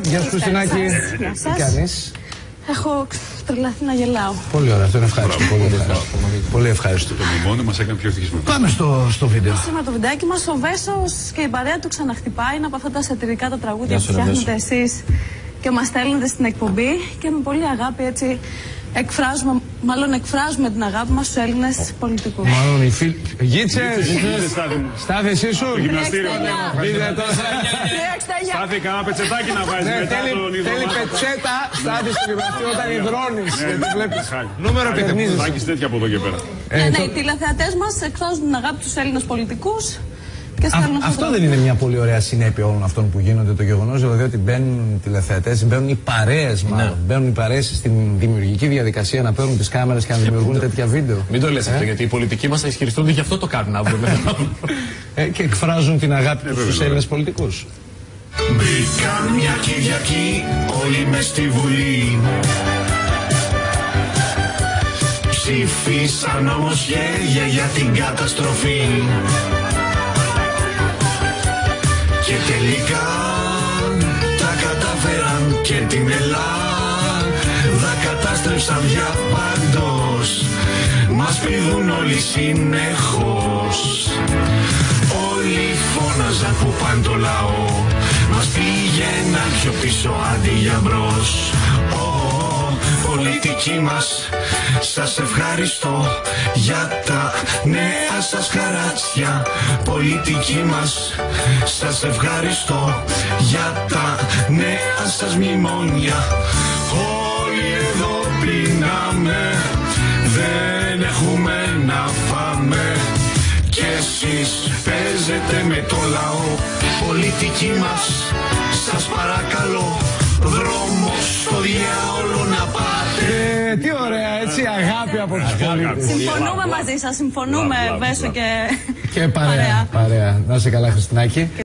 Γεια σου Χριστινάκη. Τι κάνεις? Έχω τρελαθεί να γελάω. Πολύ ωραία, αυτό είναι ευχάριστο. Πολύ ευχάριστο. Το μνημόνιο μας έκανε πιο ευτυχισμένο. Πάμε στο βίντεο. Σήμερα το βιντεάκι μας, ο Βέσος και η παρέα του ξαναχτυπάει. Είναι από αυτά τα σατυρικά τα τραγούδια που φτιάχνετε εσείς και μας στέλνετε στην εκπομπή. Και με πολύ αγάπη έτσι εκφράζουμε την αγάπη μας στους Έλληνες πολιτικούς. Μάλλον οι φίλοι. Γίτσες! Στάθη εσύ σου! Το γυμναστήριο. Στάθη, κανένα πετσετάκι να βάζει μετά τον Ιδωμάτο. Θέλει πετσέτα, Στάθη στο γυμναστήριο όταν υδρώνεις. Νούμερο πετερνίζεις. Άκης τέτοια από εδώ και πέρα. Ναι, οι τηλεθεατές μας εκφράζουν την αγάπη στους Έλληνες πολιτικούς. Αυτό δεν είναι μια πολύ ωραία συνέπεια όλων αυτών που γίνονται, το γεγονός δηλαδή ότι μπαίνουν οι τηλεθεατές, μπαίνουν οι παρέες μάλλον. Μπαίνουν οι παρέες στην δημιουργική διαδικασία να παίρνουν τις κάμερες και να δημιουργούν τέτοια βίντεο. Μην το λες αυτό, γιατί οι πολιτικοί μας θα ισχυριστούν γι' αυτό το κάνουν αύριο. Και εκφράζουν την αγάπη τους στους Έλληνες πολιτικούς. Μπήκαν μια Κυριακή όλοι μες στη Βουλή. Ψήφισαν όμως χέρια για την καταστροφή. Και τελικά τα καταφέραν και την Ελλάδα κατάστρεψαν διαπαντός. Μας πηδούν όλοι συνεχώς. Όλοι φώναζαν που πάνε το λαό. Μας πήγαιναν πιο πίσω αντί για μπρος. Πολιτικοί μας, σας ευχαριστώ για τα νέα σας χαράτσια. Πολιτικοί μας, σας ευχαριστώ για τα νέα σας μνημόνια. Όλοι εδώ πεινάμε, δεν έχουμε να φάμε. Κι εσείς παίζετε με το λαό. Πολιτικοί μας, σας παρακαλώ, δρόμος στο διάολο να πάτε. Τι ωραία, έτσι αγάπη από τους πολίτες. Συμφωνούμε μαζί σας, συμφωνούμε Βέσο και παρέα. Να είσαι καλά Χριστινάκη.